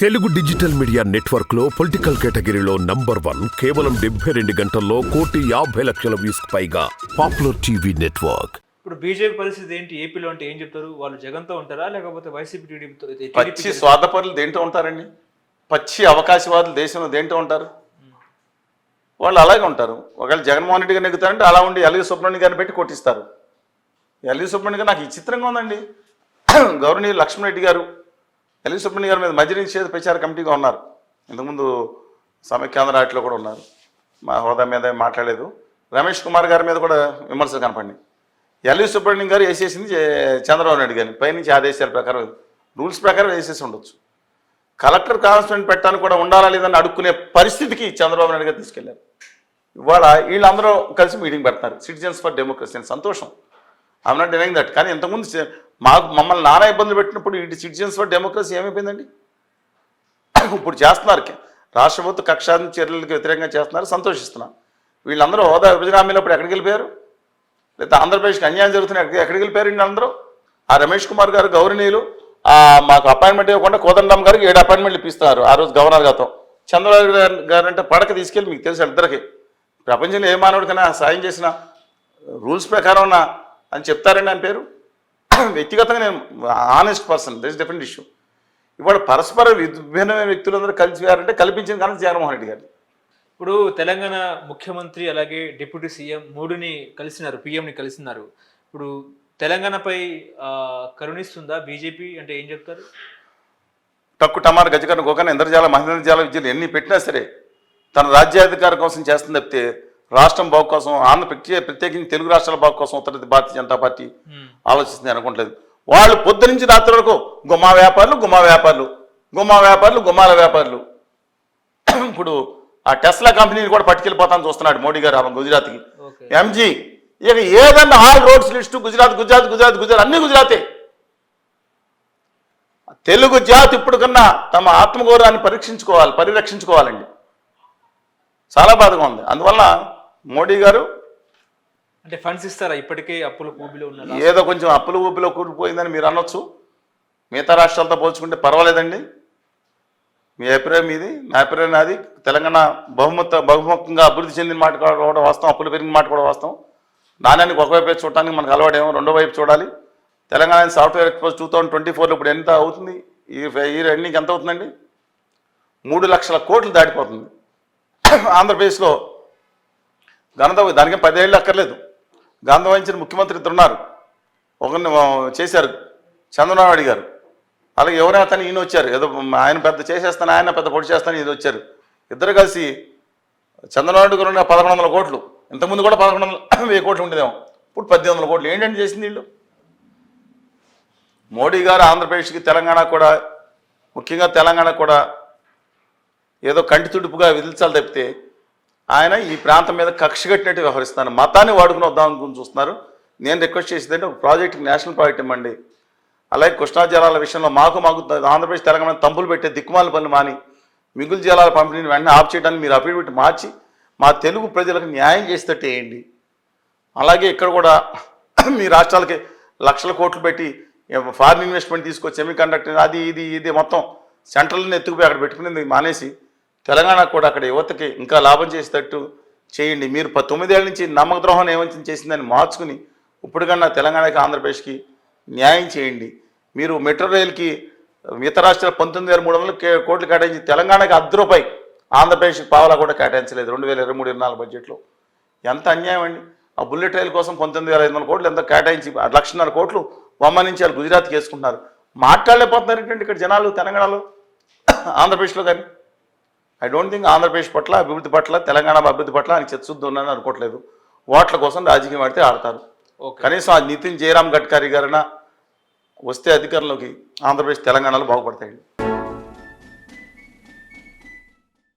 Telugu digital media network లో political కేటగిరీలో number 1 కేవలం 72 గంటల్లో 1,50,00,000 వ్యూస్ పైగా పాపులర్ టీవీ నెట్వర్క్. ఇప్పుడు బీజేపీ పరిస్థితి ఏంటి? ఏపీలో అంటే ఏం చెప్తారు? వాళ్ళు జగన్తో ఉంటారా లేకపోతే వైసీపీ టీడీపీతో? పచ్చి స్వార్థపరులు దేంట్లో ఉంటారండి? పచ్చి అవకాశవాదులు దేశంలో దేంట్లో ఉంటారు? వాళ్ళు అలాగే ఉంటారు. ఒకవేళ జగన్మోహన్ రెడ్డి గారు నెగ్గుతారంటే అలా ఉండి ఎల్వి సుబ్రహ్మణ్యం గారిని పెట్టి కొట్టిస్తారు. ఎల్వి సుబ్రహ్మణ్యం గారు నాకు విచిత్రంగా ఉందండి. గౌరవనీయులు లక్ష్మణరెడ్డి గారు ఎల్వి సుబ్రహ్మణ్యం గారి మీద మద్య నిషేధ ప్రచార కమిటీగా ఉన్నారు. ఇంతకుముందు సమైక్యాంధ్ర వాటిలో కూడా ఉన్నారు. మా హోదా మీద మాట్లాడలేదు. రమేష్ కుమార్ గారి మీద కూడా విమర్శలు కనపడినాయి. ఎల్వి సుబ్రహ్మణ్యం గారు వేసేసింది చంద్రబాబు నాయుడు గారిని పైనుంచి ఆదేశాల ప్రకారం రూల్స్ ప్రకారం వేసేసి ఉండొచ్చు. కలెక్టర్ కాన్స్టిట్యూంట్ పెట్టడానికి కూడా ఉండాలా లేదని అడుక్కునే పరిస్థితికి చంద్రబాబు నాయుడు గారు తీసుకెళ్లారు. ఇవాళ వీళ్ళందరూ కలిసి మీటింగ్ పెడతారు. సిటిజన్స్ ఫర్ డెమోక్రసీ అని సంతోషం. I'm not denying that. కానీ ఇంతకుముందు మమ్మల్ని నానా ఇబ్బందులు పెట్టినప్పుడు ఇటు సిటిజన్స్ ఫర్ డెమోక్రసీ ఏమైపోయిందండి? ఇప్పుడు చేస్తున్నారు. రాష్ట్ర ప్రభుత్వ కక్షాది చర్యలకు వ్యతిరేకంగా చేస్తున్నారు, సంతోషిస్తున్నాం. వీళ్ళందరూ హోదా విభజన హామీలప్పుడు ఎక్కడికి వెళ్ళిపోయారు? లేదా ఆంధ్రప్రదేశ్కి అన్యాయం జరుగుతున్నాయి ఎక్కడికి వెళ్ళిపోయారు? వీళ్ళందరూ ఆ రమేష్ కుమార్ గారు గౌరవనీయులు మాకు అపాయింట్మెంట్ ఇవ్వకుండా కోదండరామ్ గారికి 7 అపాయింట్మెంట్లు ఇప్పిస్తున్నారు ఆ రోజు గవర్నర్ గారితో. చంద్రబాబు గారు అంటే పడక తీసుకెళ్ళి మీకు తెలుసు ఇద్దరికి ప్రపంచంలో ఏ మానవుడికైనా సాయం చేసిన రూల్స్ ప్రకారం అని చెప్తారండి ఆయన పేరు. వ్యక్తిగతంగా నేను honest person, that is different issue. ఇవాళ పరస్పర విభిన్నమైన వ్యక్తులందరూ కలిసిపోయారంటే కల్పించిన కానీ జగన్మోహన్ రెడ్డి గారు. ఇప్పుడు తెలంగాణ ముఖ్యమంత్రి అలాగే డిప్యూటీ సీఎం మూడుని కలిసినారు, పిఎంని కలిసినారు. ఇప్పుడు తెలంగాణపై కరుణిస్తుందా బీజేపీ అంటే ఏం చెప్తారు? టక్కు టమార్ గజకర్ణ గోకర్ణ ఇంద్రజాల మహేంద్రజాల విద్యలు ఎన్ని పెట్టినా సరే తన రాజ్యాధికారం కోసం చేస్తుంది తప్పితే రాష్ట్రం బాగు కోసం ప్రత్యేకించి తెలుగు రాష్ట్రాల బాగు కోసం ఉత్తర భారతీయ జనతా పార్టీ ఆలోచిస్తుంది అనుకోవట్లేదు. వాళ్ళు పొద్దు నుంచి రాత్రి వరకు గుమ్మా వ్యాపారులు గుమ్మాల వ్యాపారులు. ఇప్పుడు ఆ టెస్లా కంపెనీని కూడా పట్టుకెళ్ళిపోతాను చూస్తున్నాడు మోడీ గారు గుజరాత్కి. ఎంజీ ఇక ఏదన్నా ఆల్ రోడ్స్ లిస్టు గుజరాత్ అన్ని గుజరాతే. తెలుగు జాతి ఇప్పుడు కన్నా తమ ఆత్మగౌరవాన్ని పరిరక్షించుకోవాలండి. చాలా బాధగా ఉంది. అందువల్ల మోడీ గారు అంటే ఫండ్స్ ఇస్తారా? ఇప్పటికే అప్పుల ఊబిలో ఉన్నారు. ఏదో కొంచెం అప్పుల ఊబిలో కూలిపోయిందని మీరు అనొచ్చు. మిగతా రాష్ట్రాలతో పోల్చుకుంటే పర్వాలేదండి. మీ అభిప్రాయం మీది, నా అభిప్రాయం నాది. తెలంగాణ బహుముఖంగా అభివృద్ధి చెందిన మాట కూడా వాస్తవం, అప్పులు పెరిగిన మాట కూడా వాస్తవం. నాణ్యానికి ఒకవైపు చూడటానికి మనకు అలవాటేమో, రెండో వైపు చూడాలి. తెలంగాణ సాఫ్ట్వేర్ ఎక్స్పోజ్ 2024లో ఇప్పుడు ఎంత అవుతుంది? ఈ రెండింటికి ఎంత అవుతుందండి? 3 లక్షల కోట్లు దాటిపోతుంది. ఆంధ్రప్రదేశ్లో దానికే 10 ఏళ్ళు అక్కర్లేదు. గంధం వహించిన ముఖ్యమంత్రి ఇద్దరు ఉన్నారు. ఒకరిని చేశారు చంద్రబాబు నాయుడు గారు. అలాగే ఎవరైనా అతను ఈయన వచ్చారు. ఏదో ఆయన పెద్ద చేసేస్తాను, ఆయన పెద్ద పొడి చేస్తాను, ఇది వచ్చారు. ఇద్దరు కలిసి చంద్రబాబు నాయుడు గారు 1,100 కోట్లు, ఇంతకుముందు కూడా 1,100 కోట్లు ఉండేదేమో, ఇప్పుడు 1,800 కోట్లు. ఏంటంటే చేసింది వీళ్ళు. మోడీ గారు ఆంధ్రప్రదేశ్కి తెలంగాణ కూడా, ముఖ్యంగా తెలంగాణ కూడా ఏదో కంటి తుడుపుగా విధించాలి తప్పితే ఆయన ఈ ప్రాంతం మీద కక్ష కట్టినట్టు వ్యవహరిస్తున్నారు. మతాన్ని వాడుకుని వద్దామనుకుని చూస్తున్నారు. నేను రిక్వెస్ట్ చేసేదంటే ఒక ప్రాజెక్ట్, నేషనల్ ప్రాజెక్ట్ ఇవ్వండి. అలాగే కృష్ణా జలాల విషయంలో మాకు ఆంధ్రప్రదేశ్ తెలంగాణ తంపులు పెట్టే దిక్కుమాల పనులు మాని మిగులు జలాల పంపిణీని వెంటనే ఆఫ్ చేయడానికి మీరు అఫిడవిట్ మార్చి మా తెలుగు ప్రజలకు న్యాయం చేసేటట్టు వేయండి. అలాగే ఇక్కడ కూడా మీ రాష్ట్రాలకి లక్షల కోట్లు పెట్టి ఫారిన్ ఇన్వెస్ట్మెంట్ తీసుకొచ్చి సెమీ కండక్టర్ అది ఇది మొత్తం సెంట్రల్ని ఎత్తుకుపోయి అక్కడ పెట్టుకునేది మానేసి తెలంగాణకు కూడా అక్కడ యువతకి ఇంకా లాభం చేసేటట్టు చేయండి. మీరు 9 ఏళ్ళ నుంచి నమ్మక ద్రోహం ఏమంచి చేసిందని మార్చుకుని ఇప్పుడు కన్నా తెలంగాణకి ఆంధ్రప్రదేశ్కి న్యాయం చేయండి. మీరు మెట్రో రైలుకి మిగతా రాష్ట్రాలు 19,300 కోట్లు కేటాయించి తెలంగాణకి ₹1 ఆంధ్రప్రదేశ్కి పావలా కూడా కేటాయించలేదు 2023-24 బడ్జెట్లో. ఎంత అన్యాయం అండి. ఆ బుల్లెట్ రైలు కోసం 19,500 కోట్లు ఎంత కేటాయించి 1,50,000 కోట్లు బొమ్మ నుంచి వాళ్ళు గుజరాత్కి వేసుకుంటున్నారు. మాట్లాడలేకపోతున్నారు ఏంటంటే ఇక్కడ జనాలు తెలంగాణలో, ఆంధ్రప్రదేశ్లో. కానీ ఐ డోంట్ థింక్ ఆంధ్రప్రదేశ్ పట్ల, అభివృద్ధి పట్ల, తెలంగాణ అభివృద్ధి పట్ల ఆయన చిత్తశుద్ధి ఉందని అనుకోవట్లేదు. ఓట్ల కోసం రాజకీయం ఆడితే ఆడతారు. కనీసం ఆ నితిన్ జయరామ్ గడ్కరీ గారైనా వస్తే అధికారంలోకి ఆంధ్రప్రదేశ్ తెలంగాణలో బాగుపడతాయండి.